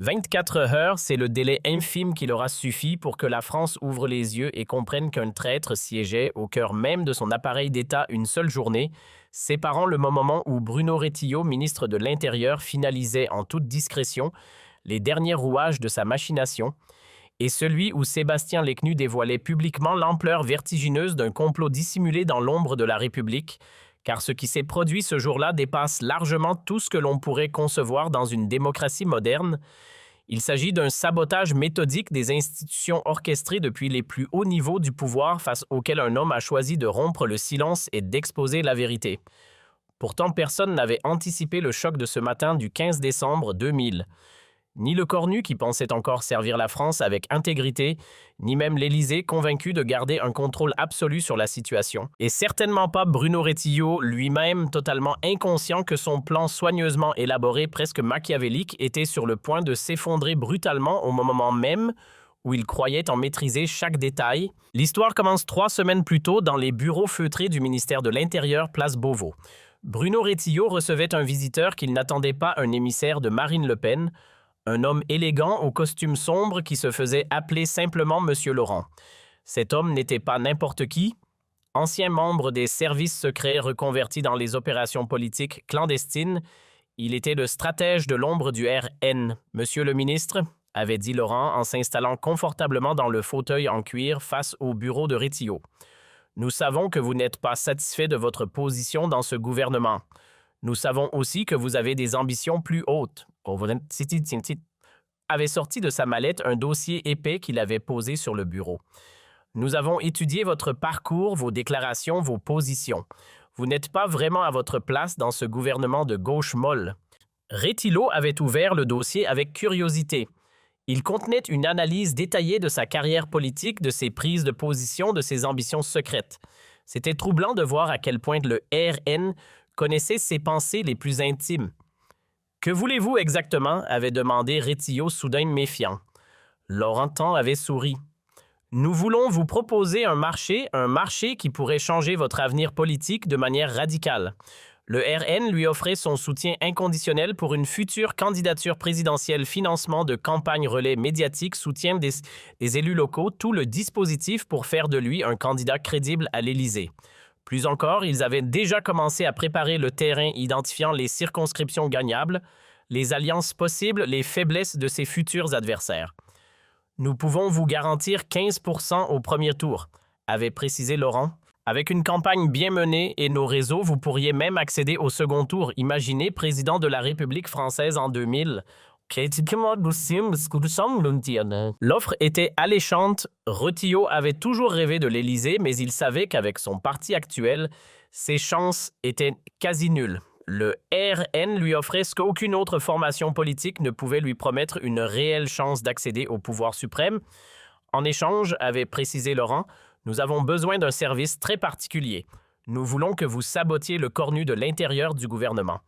24 heures, c'est le délai infime qui leur a suffi pour que la France ouvre les yeux et comprenne qu'un traître siégeait au cœur même de son appareil d'État une seule journée, séparant le moment où Bruno Retailleau, ministre de l'Intérieur, finalisait en toute discrétion les derniers rouages de sa machination, et celui où Sébastien Lecnu dévoilait publiquement l'ampleur vertigineuse d'un complot dissimulé dans l'ombre de la République, car ce qui s'est produit ce jour-là dépasse largement tout ce que l'on pourrait concevoir dans une démocratie moderne. Il s'agit d'un sabotage méthodique des institutions orchestrées depuis les plus hauts niveaux du pouvoir face auquel un homme a choisi de rompre le silence et d'exposer la vérité. Pourtant, personne n'avait anticipé le choc de ce matin du 15 décembre 2000. Ni le Cornu qui pensait encore servir la France avec intégrité, ni même l'Élysée convaincu de garder un contrôle absolu sur la situation. Et certainement pas Bruno Retailleau, lui-même totalement inconscient que son plan soigneusement élaboré, presque machiavélique, était sur le point de s'effondrer brutalement au moment même où il croyait en maîtriser chaque détail. L'histoire commence 3 semaines plus tôt dans les bureaux feutrés du ministère de l'Intérieur, place Beauvau. Bruno Retailleau recevait un visiteur qu'il n'attendait pas, un émissaire de Marine Le Pen, un homme élégant au costume sombre qui se faisait appeler simplement Monsieur Laurent. Cet homme n'était pas n'importe qui. Ancien membre des services secrets reconverti dans les opérations politiques clandestines, il était le stratège de l'ombre du RN. Monsieur le ministre, avait dit Laurent en s'installant confortablement dans le fauteuil en cuir face au bureau de Retailleau. Nous savons que vous n'êtes pas satisfait de votre position dans ce gouvernement. Nous savons aussi que vous avez des ambitions plus hautes. Avait sorti de sa mallette un dossier épais qu'il avait posé sur le bureau. Nous avons étudié votre parcours, vos déclarations, vos positions. Vous n'êtes pas vraiment à votre place dans ce gouvernement de gauche molle. Retailleau avait ouvert le dossier avec curiosité. Il contenait une analyse détaillée de sa carrière politique, de ses prises de position, de ses ambitions secrètes. C'était troublant de voir à quel point le RN connaissait ses pensées les plus intimes. « Que voulez-vous exactement ?» avait demandé Retailleau soudain méfiant. Laurentan avait souri. « Nous voulons vous proposer un marché qui pourrait changer votre avenir politique de manière radicale. » Le RN lui offrait son soutien inconditionnel pour une future candidature présidentielle, financement de campagne relais médiatique, soutien des élus locaux, tout le dispositif pour faire de lui un candidat crédible à l'Élysée. Plus encore, ils avaient déjà commencé à préparer le terrain identifiant les circonscriptions gagnables, les alliances possibles, les faiblesses de ses futurs adversaires. « Nous pouvons vous garantir 15% au premier tour », avait précisé Laurent. « Avec une campagne bien menée et nos réseaux, vous pourriez même accéder au second tour. Imaginez président de la République française en 2000. » L'offre était alléchante. Retailleau avait toujours rêvé de l'Élysée, mais il savait qu'avec son parti actuel, ses chances étaient quasi nulles. Le RN lui offrait ce qu'aucune autre formation politique ne pouvait lui promettre, une réelle chance d'accéder au pouvoir suprême. En échange, avait précisé Laurent, nous avons besoin d'un service très particulier. Nous voulons que vous sabotiez le Cornu de l'intérieur du gouvernement.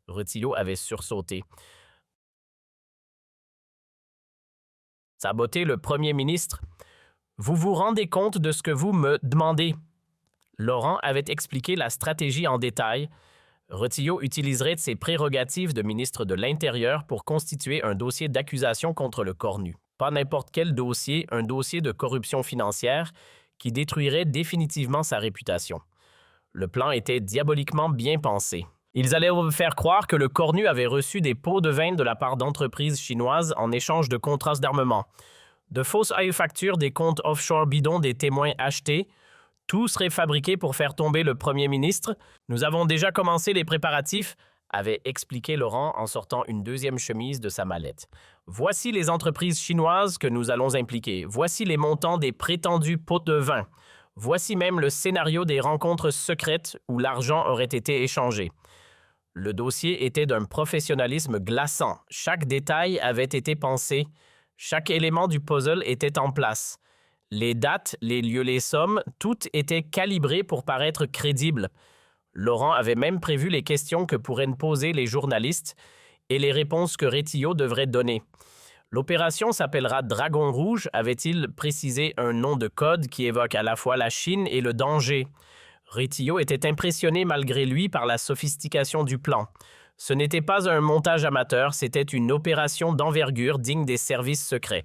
Retailleau avait sursauté. Saboter le Premier ministre? Vous vous rendez compte de ce que vous me demandez? Laurent avait expliqué la stratégie en détail. Retailleau utiliserait ses prérogatives de ministre de l'Intérieur pour constituer un dossier d'accusation contre le Cornu. Pas n'importe quel dossier, un dossier de corruption financière qui détruirait définitivement sa réputation. Le plan était diaboliquement bien pensé. Ils allaient faire croire que le Cornu avait reçu des pots de vin de la part d'entreprises chinoises en échange de contrats d'armement. De fausses factures, des comptes offshore bidons, des témoins achetés. Tout serait fabriqué pour faire tomber le Premier ministre. Nous avons déjà commencé les préparatifs, avait expliqué Laurent en sortant une deuxième chemise de sa mallette. Voici les entreprises chinoises que nous allons impliquer. Voici les montants des prétendus pots de vin. Voici même le scénario des rencontres secrètes où l'argent aurait été échangé. Le dossier était d'un professionnalisme glaçant. Chaque détail avait été pensé. Chaque élément du puzzle était en place. Les dates, les lieux, les sommes, tout était calibré pour paraître crédible. Laurent avait même prévu les questions que pourraient poser les journalistes et les réponses que Retailleau devrait donner. L'opération s'appellera Dragon Rouge, avait-il précisé, un nom de code qui évoque à la fois la Chine et le danger. Retailleau était impressionné malgré lui par la sophistication du plan. Ce n'était pas un montage amateur, c'était une opération d'envergure digne des services secrets.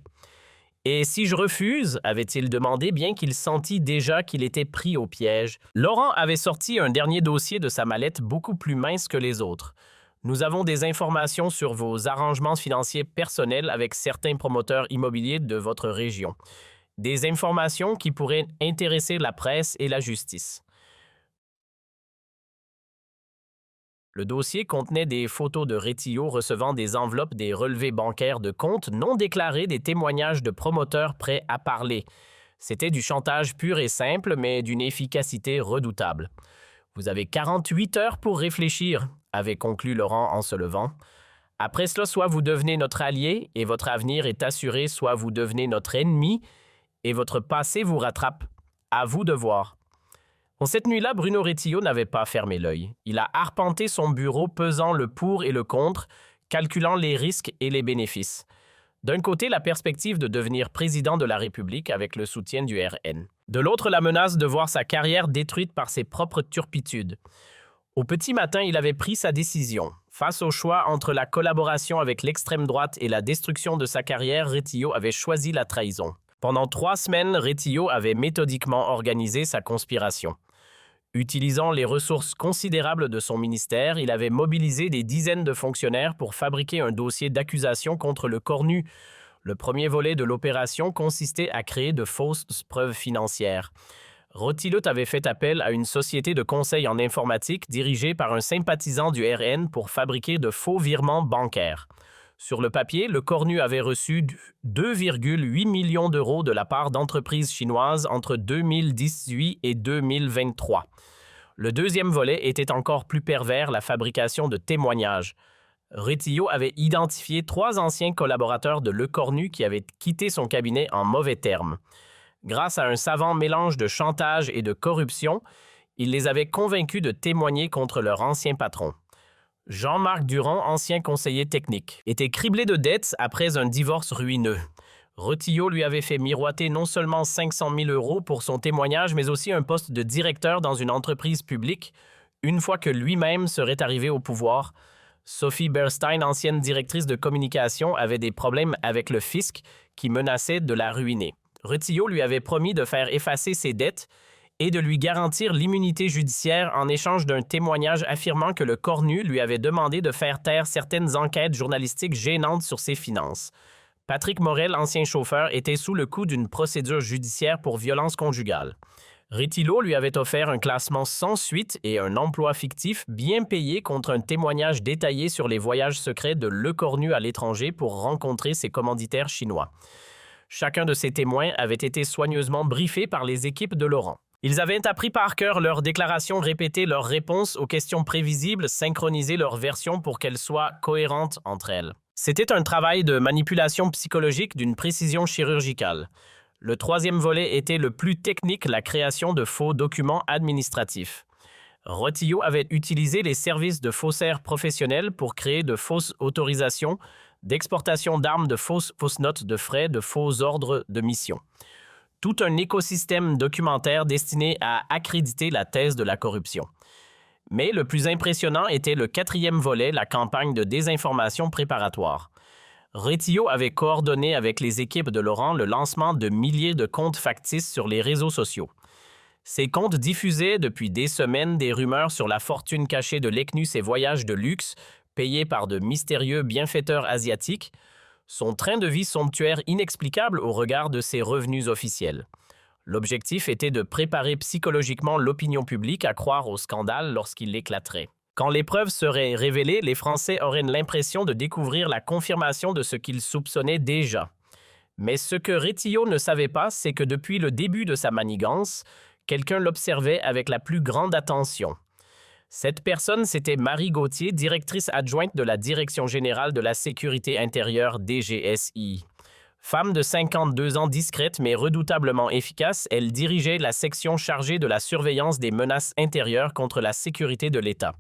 Et si je refuse, avait-il demandé, bien qu'il sentit déjà qu'il était pris au piège. Laurent avait sorti un dernier dossier de sa mallette beaucoup plus mince que les autres. Nous avons des informations sur vos arrangements financiers personnels avec certains promoteurs immobiliers de votre région. Des informations qui pourraient intéresser la presse et la justice. Le dossier contenait des photos de Rétillot recevant des enveloppes, des relevés bancaires de comptes non déclarés, des témoignages de promoteurs prêts à parler. C'était du chantage pur et simple, mais d'une efficacité redoutable. « Vous avez 48 heures pour réfléchir », avait conclu Laurent en se levant. « Après cela, soit vous devenez notre allié et votre avenir est assuré, soit vous devenez notre ennemi et votre passé vous rattrape. À vous de voir. » Cette nuit-là, Bruno Rétillot n'avait pas fermé l'œil. Il a arpenté son bureau, pesant le pour et le contre, calculant les risques et les bénéfices. D'un côté, la perspective de devenir président de la République avec le soutien du RN. De l'autre, la menace de voir sa carrière détruite par ses propres turpitudes. Au petit matin, il avait pris sa décision. Face au choix entre la collaboration avec l'extrême droite et la destruction de sa carrière, Rétillot avait choisi la trahison. Pendant 3 semaines, Rétillot avait méthodiquement organisé sa conspiration. Utilisant les ressources considérables de son ministère, il avait mobilisé des dizaines de fonctionnaires pour fabriquer un dossier d'accusation contre le Cornu. Le premier volet de l'opération consistait à créer de fausses preuves financières. Rétillot avait fait appel à une société de conseil en informatique dirigée par un sympathisant du RN pour fabriquer de faux virements bancaires. Sur le papier, le Cornu avait reçu 2,8 millions d'euros de la part d'entreprises chinoises entre 2018 et 2023. Le deuxième volet était encore plus pervers, la fabrication de témoignages. Rétillot avait identifié 3 anciens collaborateurs de Le Cornu qui avaient quitté son cabinet en mauvais termes. Grâce à un savant mélange de chantage et de corruption, il les avait convaincus de témoigner contre leur ancien patron. Jean-Marc Durand, ancien conseiller technique, était criblé de dettes après un divorce ruineux. Rétillot lui avait fait miroiter non seulement 500 000 euros pour son témoignage, mais aussi un poste de directeur dans une entreprise publique, une fois que lui-même serait arrivé au pouvoir. Sophie Berstein, ancienne directrice de communication, avait des problèmes avec le fisc qui menaçaient de la ruiner. Rétillot lui avait promis de faire effacer ses dettes et de lui garantir l'immunité judiciaire en échange d'un témoignage affirmant que le Cornu lui avait demandé de faire taire certaines enquêtes journalistiques gênantes sur ses finances. Patrick Morel, ancien chauffeur, était sous le coup d'une procédure judiciaire pour violence conjugale. Rétillot lui avait offert un classement sans suite et un emploi fictif bien payé contre un témoignage détaillé sur les voyages secrets de Le Cornu à l'étranger pour rencontrer ses commanditaires chinois. Chacun de ces témoins avait été soigneusement briefé par les équipes de Laurent. Ils avaient appris par cœur leurs déclarations, répété leurs réponses aux questions prévisibles, synchronisé leurs versions pour qu'elles soient cohérentes entre elles. C'était un travail de manipulation psychologique d'une précision chirurgicale. Le troisième volet était le plus technique, la création de faux documents administratifs. Rétillot avait utilisé les services de faussaires professionnels pour créer de fausses autorisations d'exportation d'armes, de fausses notes de frais, de faux ordres de mission. Tout un écosystème documentaire destiné à accréditer la thèse de la corruption. Mais le plus impressionnant était le 4e volet, la campagne de désinformation préparatoire. Rétillot avait coordonné avec les équipes de Laurent le lancement de milliers de comptes factices sur les réseaux sociaux. Ces comptes diffusaient depuis des semaines des rumeurs sur la fortune cachée de Lecnus et voyages de luxe payés par de mystérieux bienfaiteurs asiatiques, son train de vie somptuaire inexplicable au regard de ses revenus officiels. L'objectif était de préparer psychologiquement l'opinion publique à croire au scandale lorsqu'il éclaterait. Quand les preuves seraient révélées, les Français auraient l'impression de découvrir la confirmation de ce qu'ils soupçonnaient déjà. Mais ce que Rétillot ne savait pas, c'est que depuis le début de sa manigance, quelqu'un l'observait avec la plus grande attention. Cette personne, c'était Marie Gauthier, directrice adjointe de la Direction générale de la sécurité intérieure DGSI. Femme de 52 ans discrète mais redoutablement efficace, elle dirigeait la section chargée de la surveillance des menaces intérieures contre la sécurité de l'État.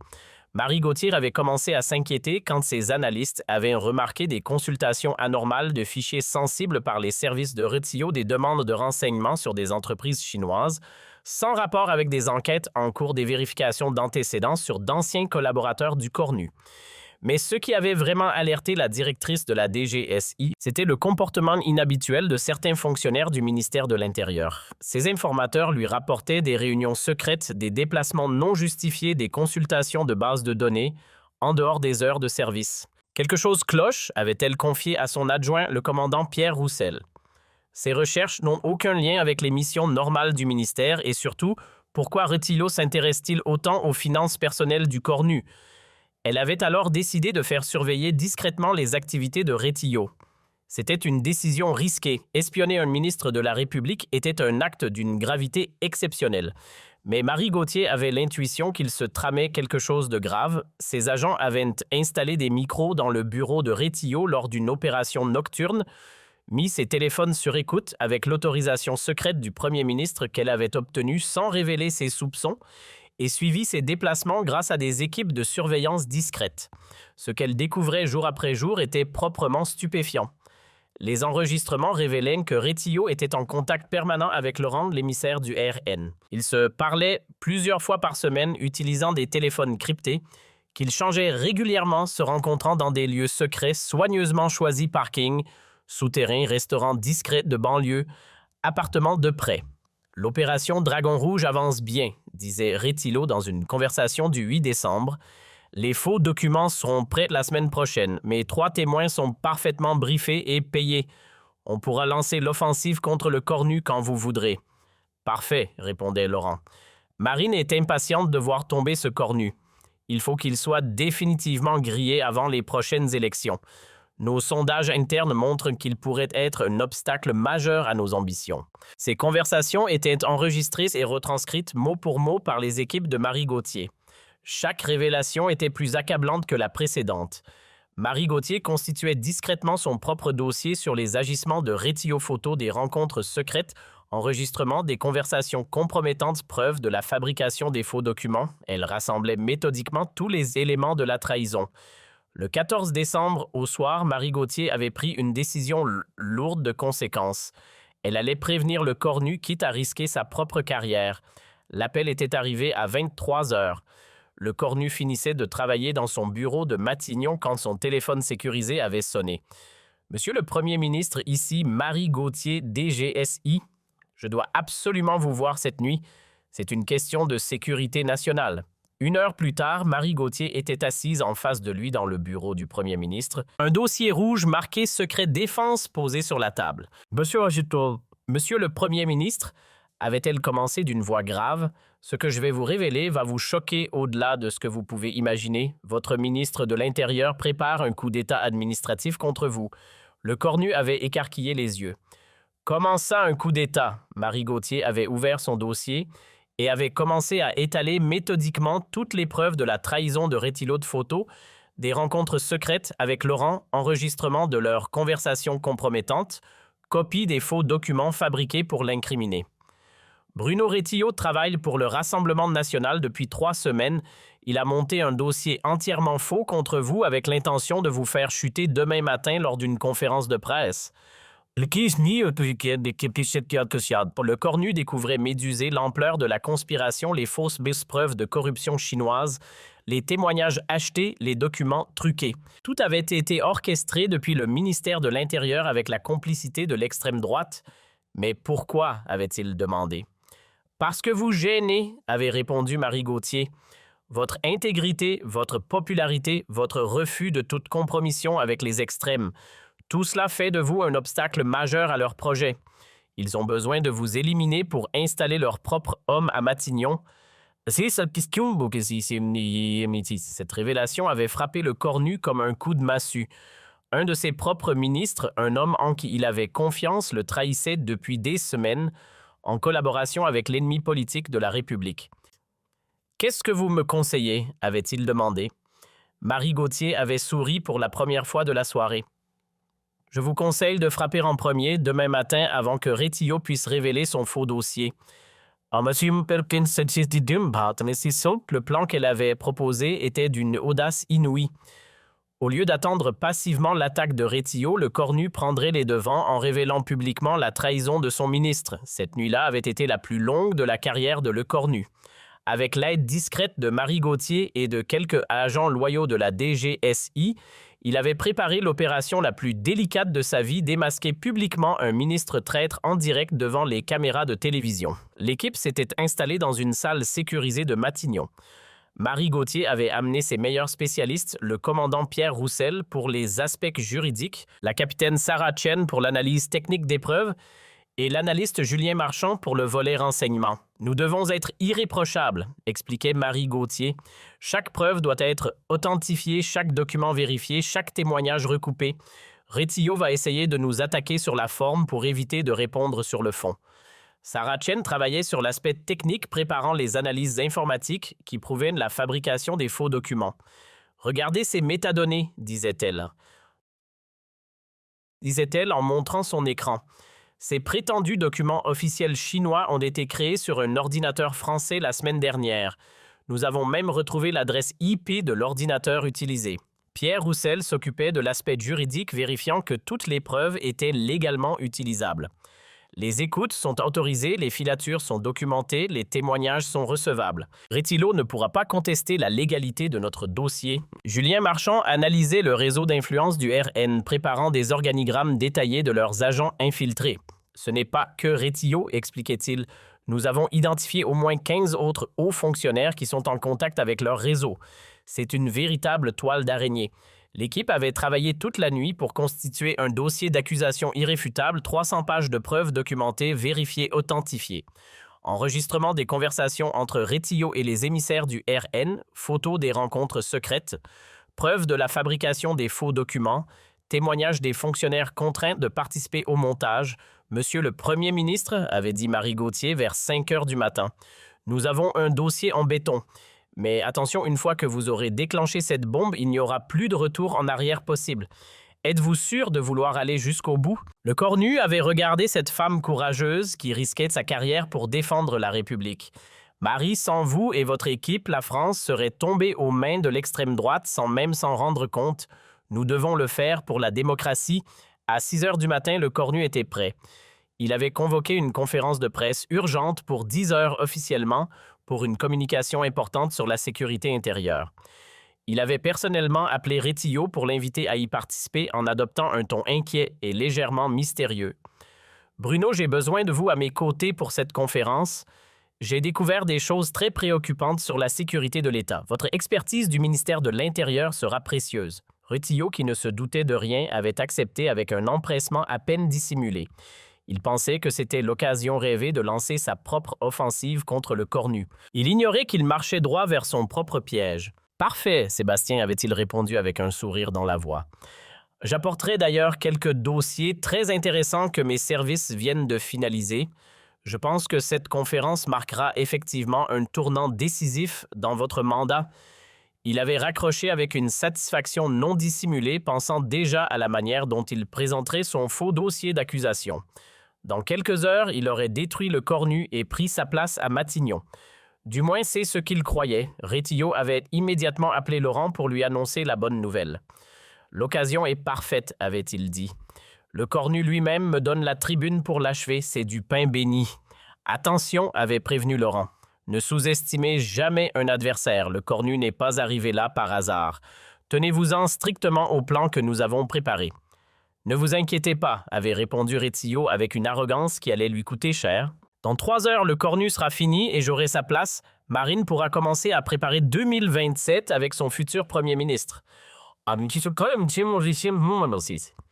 Marie Gauthier avait commencé à s'inquiéter quand ses analystes avaient remarqué des consultations anormales de fichiers sensibles par les services de Rétillot des demandes de renseignements sur des entreprises chinoises, sans rapport avec des enquêtes en cours des vérifications d'antécédents sur d'anciens collaborateurs du Cornu. Mais ce qui avait vraiment alerté la directrice de la DGSI, c'était le comportement inhabituel de certains fonctionnaires du ministère de l'Intérieur. Ces informateurs lui rapportaient des réunions secrètes, des déplacements non justifiés, des consultations de bases de données, en dehors des heures de service. Quelque chose cloche, avait-elle confié à son adjoint, le commandant Pierre Roussel. Ces recherches n'ont aucun lien avec les missions normales du ministère et surtout, pourquoi Retillo s'intéresse-t-il autant aux finances personnelles du Cornu? Elle avait alors décidé de faire surveiller discrètement les activités de Retillo. C'était une décision risquée. Espionner un ministre de la République était un acte d'une gravité exceptionnelle. Mais Marie Gauthier avait l'intuition qu'il se tramait quelque chose de grave. Ses agents avaient installé des micros dans le bureau de Retillo lors d'une opération nocturne, mis ses téléphones sur écoute avec l'autorisation secrète du Premier ministre qu'elle avait obtenue sans révéler ses soupçons, et suivi ses déplacements grâce à des équipes de surveillance discrètes. Ce qu'elle découvrait jour après jour était proprement stupéfiant. Les enregistrements révélaient que Retillo était en contact permanent avec Laurent, l'émissaire du RN. Ils se parlaient plusieurs fois par semaine utilisant des téléphones cryptés, qu'ils changeaient régulièrement, se rencontrant dans des lieux secrets soigneusement choisis, parkings, souterrains, restaurants discrets de banlieue, appartements de près. L'opération Dragon Rouge avance bien, disait Retillo dans une conversation du 8 décembre. Les faux documents seront prêts la semaine prochaine, mais 3 témoins sont parfaitement briefés et payés. On pourra lancer l'offensive contre le Cornu quand vous voudrez. Parfait, répondait Laurent. Marine est impatiente de voir tomber ce Cornu. Il faut qu'il soit définitivement grillé avant les prochaines élections. Nos sondages internes montrent qu'il pourrait être un obstacle majeur à nos ambitions. Ces conversations étaient enregistrées et retranscrites mot pour mot par les équipes de Marie Gauthier. Chaque révélation était plus accablante que la précédente. Marie Gauthier constituait discrètement son propre dossier sur les agissements de Retillo Photo, des rencontres secrètes, enregistrements, des conversations compromettantes, preuves de la fabrication des faux documents. Elle rassemblait méthodiquement tous les éléments de la trahison. Le 14 décembre, au soir, Marie Gauthier avait pris une décision lourde de conséquences. Elle allait prévenir le Cornu, quitte à risquer sa propre carrière. L'appel était arrivé à 23 heures. Le Cornu finissait de travailler dans son bureau de Matignon quand son téléphone sécurisé avait sonné. « Monsieur le Premier ministre, ici Marie Gauthier, DGSI. Je dois absolument vous voir cette nuit. C'est une question de sécurité nationale. » 1 heure plus tard, Marie Gauthier était assise en face de lui dans le bureau du Premier ministre, un dossier rouge marqué « Secret défense » posé sur la table. « Monsieur le Premier ministre, avait-elle commencé d'une voix grave, ce que je vais vous révéler va vous choquer au-delà de ce que vous pouvez imaginer. Votre ministre de l'Intérieur prépare un coup d'État administratif contre vous. » Le Cornu avait écarquillé les yeux. « Comment ça, un coup d'État ?» Marie Gauthier avait ouvert son dossier et avait commencé à étaler méthodiquement toutes les preuves de la trahison de Retillo de Photo, des rencontres secrètes avec Laurent, enregistrement de leurs conversations compromettantes, copie des faux documents fabriqués pour l'incriminer. Bruno Retillo travaille pour le Rassemblement national depuis 3 semaines. Il a monté un dossier entièrement faux contre vous avec l'intention de vous faire chuter demain matin lors d'une conférence de presse. Le Cornu découvrait médusé l'ampleur de la conspiration, les fausses preuves de corruption chinoise, les témoignages achetés, les documents truqués. Tout avait été orchestré depuis le ministère de l'Intérieur avec la complicité de l'extrême droite. Mais pourquoi, avait-il demandé? Parce que vous gênez, avait répondu Marie Gauthier. Votre intégrité, votre popularité, votre refus de toute compromission avec les extrêmes. Tout cela fait de vous un obstacle majeur à leur projet. Ils ont besoin de vous éliminer pour installer leur propre homme à Matignon. Cette révélation avait frappé le Cornu comme un coup de massue. Un de ses propres ministres, un homme en qui il avait confiance, le trahissait depuis des semaines, en collaboration avec l'ennemi politique de la République. « Qu'est-ce que vous me conseillez » avait-il demandé. Marie Gauthier avait souri pour la première fois de la soirée. « Je vous conseille de frapper en premier demain matin avant que Retillo puisse révéler son faux dossier. » Le plan qu'elle avait proposé était d'une audace inouïe. Au lieu d'attendre passivement l'attaque de Retillo, le Cornu prendrait les devants en révélant publiquement la trahison de son ministre. Cette nuit-là avait été la plus longue de la carrière de Le Cornu. Avec l'aide discrète de Marie Gauthier et de quelques agents loyaux de la DGSI, il avait préparé l'opération la plus délicate de sa vie, démasquer publiquement un ministre traître en direct devant les caméras de télévision. L'équipe s'était installée dans une salle sécurisée de Matignon. Marie Gauthier avait amené ses meilleurs spécialistes, le commandant Pierre Roussel pour les aspects juridiques, la capitaine Sarah Chen pour l'analyse technique des preuves et l'analyste Julien Marchand pour le volet renseignement. « Nous devons être irréprochables », expliquait Marie Gauthier. « Chaque preuve doit être authentifiée, chaque document vérifié, chaque témoignage recoupé. Rétillot va essayer de nous attaquer sur la forme pour éviter de répondre sur le fond. » Sarah Chen travaillait sur l'aspect technique préparant les analyses informatiques qui prouvaient la fabrication des faux documents. « Regardez ces métadonnées », disait-elle en montrant son écran. Ces prétendus documents officiels chinois ont été créés sur un ordinateur français la semaine dernière. Nous avons même retrouvé l'adresse IP de l'ordinateur utilisé. Pierre Roussel s'occupait de l'aspect juridique, vérifiant que toutes les preuves étaient légalement utilisables. Les écoutes sont autorisées, les filatures sont documentées, les témoignages sont recevables. Rétillot ne pourra pas contester la légalité de notre dossier. Julien Marchand analysait le réseau d'influence du RN, préparant des organigrammes détaillés de leurs agents infiltrés. Ce n'est pas que Rétillot, expliquait-il. Nous avons identifié au moins 15 autres hauts fonctionnaires qui sont en contact avec leur réseau. C'est une véritable toile d'araignée. L'équipe avait travaillé toute la nuit pour constituer un dossier d'accusation irréfutable, 300 pages de preuves documentées, vérifiées, authentifiées. Enregistrement des conversations entre Rétillot et les émissaires du RN, photos des rencontres secrètes, preuves de la fabrication des faux documents, témoignages des fonctionnaires contraints de participer au montage. Monsieur le Premier ministre, avait dit Marie Gauthier vers 5 heures du matin. Nous avons un dossier en béton. Mais attention, une fois que vous aurez déclenché cette bombe, il n'y aura plus de retour en arrière possible. Êtes-vous sûr de vouloir aller jusqu'au bout? Le cornu avait regardé cette femme courageuse qui risquait sa carrière pour défendre la République. Marie, sans vous et votre équipe, la France serait tombée aux mains de l'extrême droite sans même s'en rendre compte. Nous devons le faire pour la démocratie. À 6 heures du matin, le cornu était prêt. Il avait convoqué une conférence de presse urgente pour 10 heures officiellement pour une communication importante sur la sécurité intérieure. Il avait personnellement appelé Rétillot pour l'inviter à y participer en adoptant un ton inquiet et légèrement mystérieux. « Bruno, j'ai besoin de vous à mes côtés pour cette conférence. J'ai découvert des choses très préoccupantes sur la sécurité de l'État. Votre expertise du ministère de l'Intérieur sera précieuse. » Rétillot, qui ne se doutait de rien, avait accepté avec un empressement à peine dissimulé. Il pensait que c'était l'occasion rêvée de lancer sa propre offensive contre le cornu. Il ignorait qu'il marchait droit vers son propre piège. « Parfait, Sébastien, avait-il répondu avec un sourire dans la voix. J'apporterai d'ailleurs quelques dossiers très intéressants que mes services viennent de finaliser. Je pense que cette conférence marquera effectivement un tournant décisif dans votre mandat. » Il avait raccroché avec une satisfaction non dissimulée, pensant déjà à la manière dont il présenterait son faux dossier d'accusation. Dans quelques heures, il aurait détruit le cornu et pris sa place à Matignon. Du moins, c'est ce qu'il croyait. Rétillot avait immédiatement appelé Laurent pour lui annoncer la bonne nouvelle. « L'occasion est parfaite, avait-il dit. Le cornu lui-même me donne la tribune pour l'achever, c'est du pain béni. »« Attention, avait prévenu Laurent. Ne sous-estimez jamais un adversaire, le cornu n'est pas arrivé là par hasard. Tenez-vous-en strictement au plan que nous avons préparé. »« Ne vous inquiétez pas, avait répondu Rétillot avec une arrogance qui allait lui coûter cher. Dans 3 heures, le cornu sera fini et j'aurai sa place. Marine pourra commencer à préparer 2027 avec son futur Premier ministre. »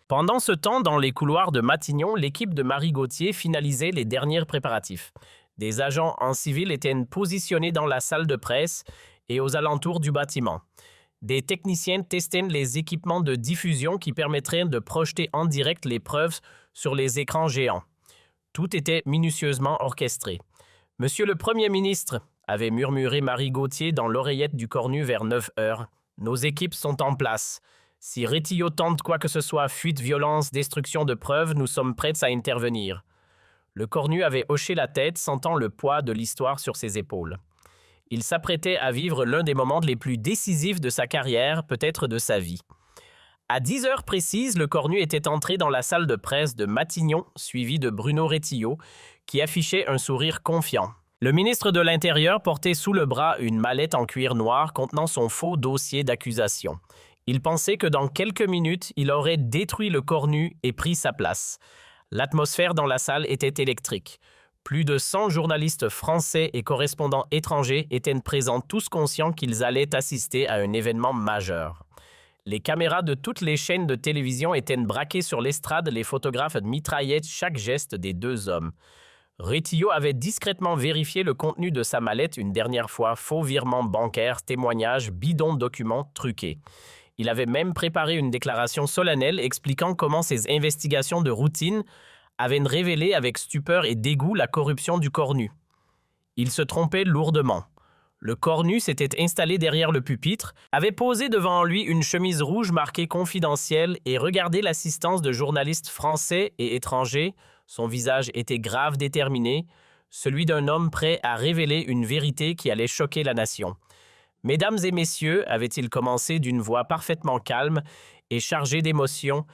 Pendant ce temps, dans les couloirs de Matignon, l'équipe de Marie Gauthier finalisait les derniers préparatifs. Des agents en civil étaient positionnés dans la salle de presse et aux alentours du bâtiment. Des techniciens testaient les équipements de diffusion qui permettraient de projeter en direct les preuves sur les écrans géants. Tout était minutieusement orchestré. « Monsieur le Premier ministre, » avait murmuré Marie Gauthier dans l'oreillette du cornu vers 9 heures, « nos équipes sont en place. Si Rétillot tente quoi que ce soit, fuite, violence, destruction de preuves, nous sommes prêts à intervenir. » Le cornu avait hoché la tête, sentant le poids de l'histoire sur ses épaules. Il s'apprêtait à vivre l'un des moments les plus décisifs de sa carrière, peut-être de sa vie. À 10 heures précises, le cornu était entré dans la salle de presse de Matignon, suivi de Bruno Rétillot, qui affichait un sourire confiant. Le ministre de l'Intérieur portait sous le bras une mallette en cuir noir contenant son faux dossier d'accusation. Il pensait que dans quelques minutes, il aurait détruit le cornu et pris sa place. L'atmosphère dans la salle était électrique. Plus de 100 journalistes français et correspondants étrangers étaient présents, tous conscients qu'ils allaient assister à un événement majeur. Les caméras de toutes les chaînes de télévision étaient braquées sur l'estrade, les photographes mitraillaient chaque geste des deux hommes. Retillo avait discrètement vérifié le contenu de sa mallette une dernière fois, faux virements bancaires, témoignages, bidons de documents truqués. Il avait même préparé une déclaration solennelle expliquant comment ses investigations de routine avaient révélé avec stupeur et dégoût la corruption du cornu. Il se trompait lourdement. Le cornu s'était installé derrière le pupitre, avait posé devant lui une chemise rouge marquée confidentielle et regardait l'assistance de journalistes français et étrangers. Son visage était grave, déterminé, celui d'un homme prêt à révéler une vérité qui allait choquer la nation. « Mesdames et messieurs, avait-il commencé d'une voix parfaitement calme et chargée d'émotion,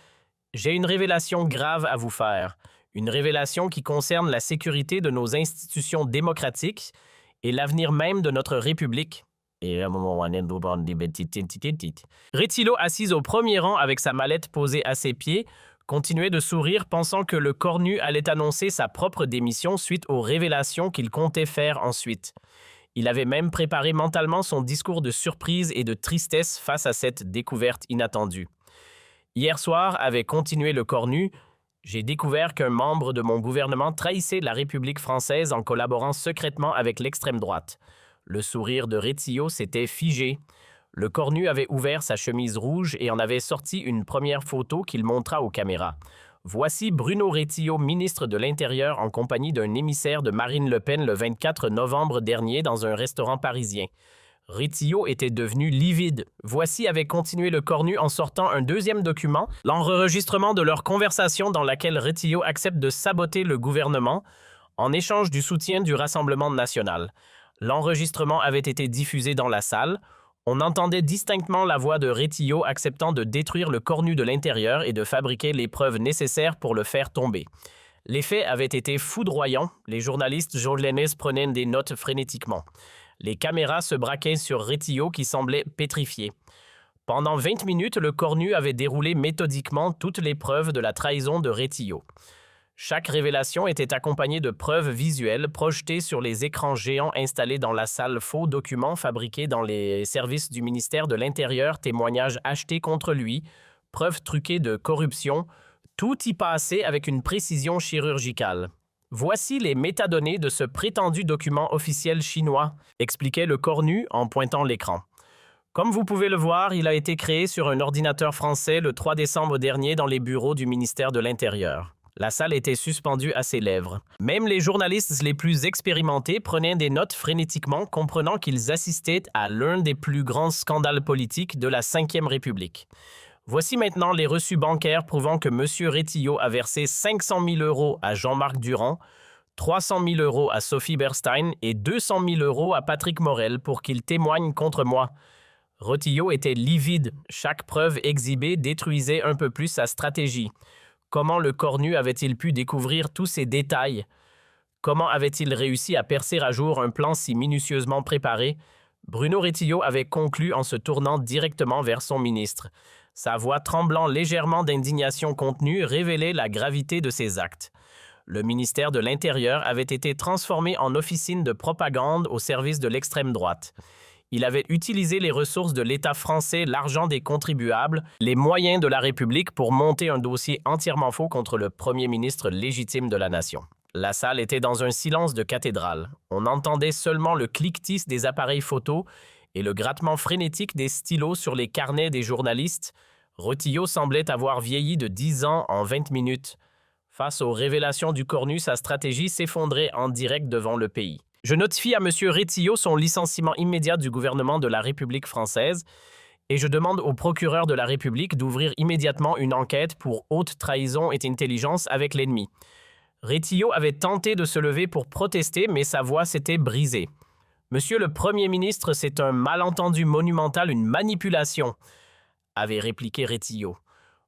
j'ai une révélation grave à vous faire, une révélation qui concerne la sécurité de nos institutions démocratiques et l'avenir même de notre République. » Retillo, assis au premier rang avec sa mallette posée à ses pieds, continuait de sourire, pensant que le cornu allait annoncer sa propre démission suite aux révélations qu'il comptait faire ensuite. Il avait même préparé mentalement son discours de surprise et de tristesse face à cette découverte inattendue. « Hier soir, avait continué le cornu, j'ai découvert qu'un membre de mon gouvernement trahissait la République française en collaborant secrètement avec l'extrême droite. » Le sourire de Retillo s'était figé. Le cornu avait ouvert sa chemise rouge et en avait sorti une première photo qu'il montra aux caméras. Voici Bruno Retillo, ministre de l'Intérieur, en compagnie d'un émissaire de Marine Le Pen le 24 novembre dernier dans un restaurant parisien. Retillo était devenu livide. Voici avait continué le cornu en sortant un deuxième document, l'enregistrement de leur conversation dans laquelle Retillo accepte de saboter le gouvernement en échange du soutien du Rassemblement national. L'enregistrement avait été diffusé dans la salle. On entendait distinctement la voix de Retillo acceptant de détruire le cornu de l'intérieur et de fabriquer les preuves nécessaires pour le faire tomber. Les faits avaient été foudroyants. Les journalistes journalistes prenaient des notes frénétiquement. Les caméras se braquaient sur Retillo qui semblait pétrifié. Pendant 20 minutes, le cornu avait déroulé méthodiquement toutes les preuves de la trahison de Retillo. Chaque révélation était accompagnée de preuves visuelles projetées sur les écrans géants installés dans la salle, faux documents fabriqués dans les services du ministère de l'Intérieur, témoignages achetés contre lui, preuves truquées de corruption, tout y passait avec une précision chirurgicale. Voici les métadonnées de ce prétendu document officiel chinois, expliquait le cornu en pointant l'écran. Comme vous pouvez le voir, il a été créé sur un ordinateur français le 3 décembre dernier dans les bureaux du ministère de l'Intérieur. La salle était suspendue à ses lèvres. Même les journalistes les plus expérimentés prenaient des notes frénétiquement, comprenant qu'ils assistaient à l'un des plus grands scandales politiques de la Ve République. Voici maintenant les reçus bancaires prouvant que M. Retillo a versé 500 000 € à Jean-Marc Durand, 300 000 € à Sophie Berstein et 200 000 € à Patrick Morel pour qu'ils témoignent contre moi. Retillo était livide. Chaque preuve exhibée détruisait un peu plus sa stratégie. Comment le cornu avait-il pu découvrir tous ces détails? Comment avait-il réussi à percer à jour un plan si minutieusement préparé? Bruno Retillo avait conclu en se tournant directement vers son ministre. Sa voix tremblant légèrement d'indignation contenue révélait la gravité de ses actes. Le ministère de l'Intérieur avait été transformé en officine de propagande au service de l'extrême droite. Il avait utilisé les ressources de l'État français, l'argent des contribuables, les moyens de la République pour monter un dossier entièrement faux contre le premier ministre légitime de la nation. La salle était dans un silence de cathédrale. On entendait seulement le cliquetis des appareils photos et le grattement frénétique des stylos sur les carnets des journalistes. Retillo semblait avoir vieilli de 10 ans en 20 minutes. Face aux révélations du cornu, sa stratégie s'effondrait en direct devant le pays. Je notifie à M. Retillo son licenciement immédiat du gouvernement de la République française et je demande au procureur de la République d'ouvrir immédiatement une enquête pour haute trahison et intelligence avec l'ennemi. Retillo avait tenté de se lever pour protester, mais sa voix s'était brisée. « Monsieur le Premier ministre, c'est un malentendu monumental, une manipulation », avait répliqué Retillo.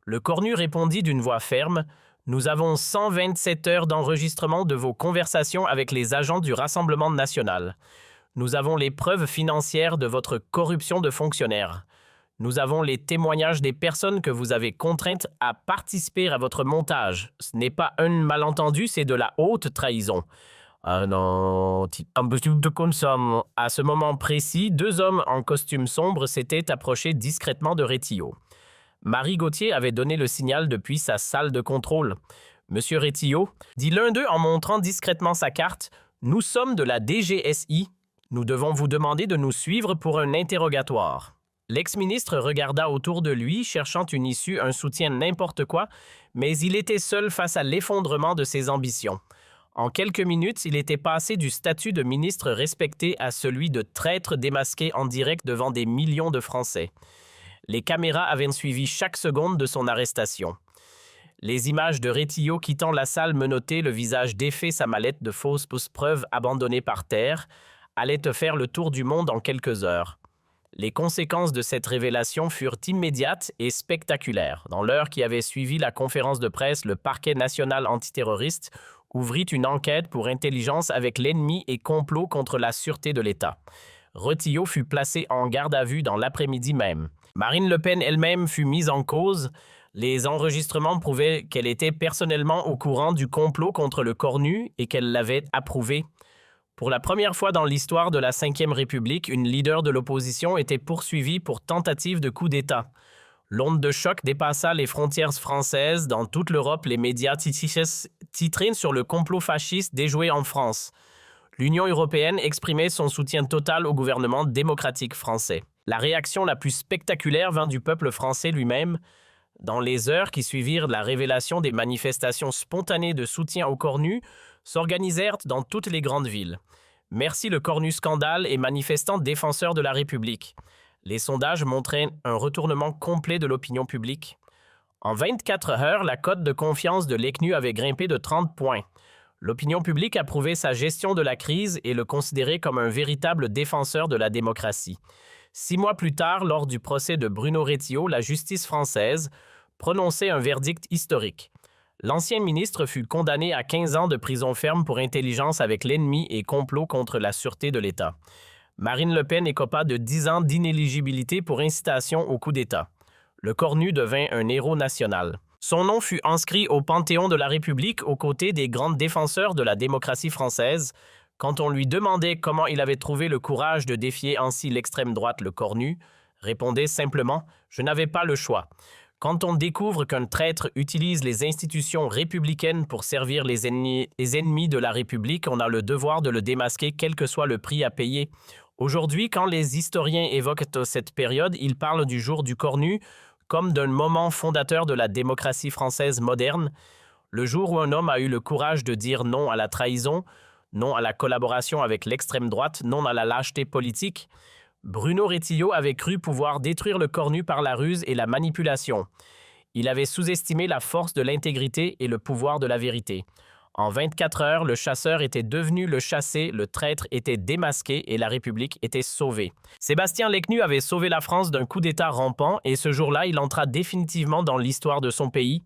Le cornu répondit d'une voix ferme. Nous avons 127 heures d'enregistrement de vos conversations avec les agents du Rassemblement national. Nous avons les preuves financières de votre corruption de fonctionnaires. Nous avons les témoignages des personnes que vous avez contraintes à participer à votre montage. Ce n'est pas un malentendu, c'est de la haute trahison. Ah non, de consomme. À ce moment précis, 2 hommes en costume sombre s'étaient approchés discrètement de Rétillot. Marie Gauthier avait donné le signal depuis sa salle de contrôle. « Monsieur Rétillot, dit l'un d'eux en montrant discrètement sa carte, nous sommes de la DGSI. Nous devons vous demander de nous suivre pour un interrogatoire. » L'ex-ministre regarda autour de lui, cherchant une issue, un soutien, n'importe quoi, mais il était seul face à l'effondrement de ses ambitions. En quelques minutes, il était passé du statut de ministre respecté à celui de traître démasqué en direct devant des millions de Français. Les caméras avaient suivi chaque seconde de son arrestation. Les images de Rétillot quittant la salle menottée, le visage défait, sa mallette de fausses preuves abandonnée par terre, allaient te faire le tour du monde en quelques heures. Les conséquences de cette révélation furent immédiates et spectaculaires. Dans l'heure qui avait suivi la conférence de presse, le parquet national antiterroriste ouvrit une enquête pour intelligence avec l'ennemi et complot contre la sûreté de l'État. Rétillot fut placé en garde à vue dans l'après-midi même. Marine Le Pen elle-même fut mise en cause. Les enregistrements prouvaient qu'elle était personnellement au courant du complot contre le Cornu et qu'elle l'avait approuvé. Pour la première fois dans l'histoire de la Ve République, une leader de l'opposition était poursuivie pour tentative de coup d'État. L'onde de choc dépassa les frontières françaises. Dans toute l'Europe, les médias titraient sur le complot fasciste déjoué en France. L'Union européenne exprimait son soutien total au gouvernement démocratique français. La réaction la plus spectaculaire vint du peuple français lui-même. Dans les heures qui suivirent la révélation, des manifestations spontanées de soutien au Cornu s'organisèrent dans toutes les grandes villes. Merci le Cornu scandale et manifestants défenseurs de la République. Les sondages montraient un retournement complet de l'opinion publique. En 24 heures, la cote de confiance de l'ECNU avait grimpé de 30 points. L'opinion publique approuvait sa gestion de la crise et le considérait comme un véritable défenseur de la démocratie. 6 mois plus tard, lors du procès de Bruno Rétillot, la justice française prononçait un verdict historique. L'ancien ministre fut condamné à 15 ans de prison ferme pour intelligence avec l'ennemi et complot contre la sûreté de l'État. Marine Le Pen écopa de 10 ans d'inéligibilité pour incitation au coup d'État. Le Cornu devint un héros national. Son nom fut inscrit au Panthéon de la République aux côtés des grands défenseurs de la démocratie française. Quand on lui demandait comment il avait trouvé le courage de défier ainsi l'extrême droite, le Cornu répondait simplement « Je n'avais pas le choix ». Quand on découvre qu'un traître utilise les institutions républicaines pour servir les ennemis de la République, on a le devoir de le démasquer, quel que soit le prix à payer. Aujourd'hui, quand les historiens évoquent cette période, ils parlent du jour du Cornu comme d'un moment fondateur de la démocratie française moderne, le jour où un homme a eu le courage de dire non à la trahison, non à la collaboration avec l'extrême droite, non à la lâcheté politique. Bruno Rétillot avait cru pouvoir détruire le Cornu par la ruse et la manipulation. Il avait sous-estimé la force de l'intégrité et le pouvoir de la vérité. En 24 heures, le chasseur était devenu le chassé, le traître était démasqué et la République était sauvée. Sébastien Lecnu avait sauvé la France d'un coup d'État rampant et ce jour-là, il entra définitivement dans l'histoire de son pays.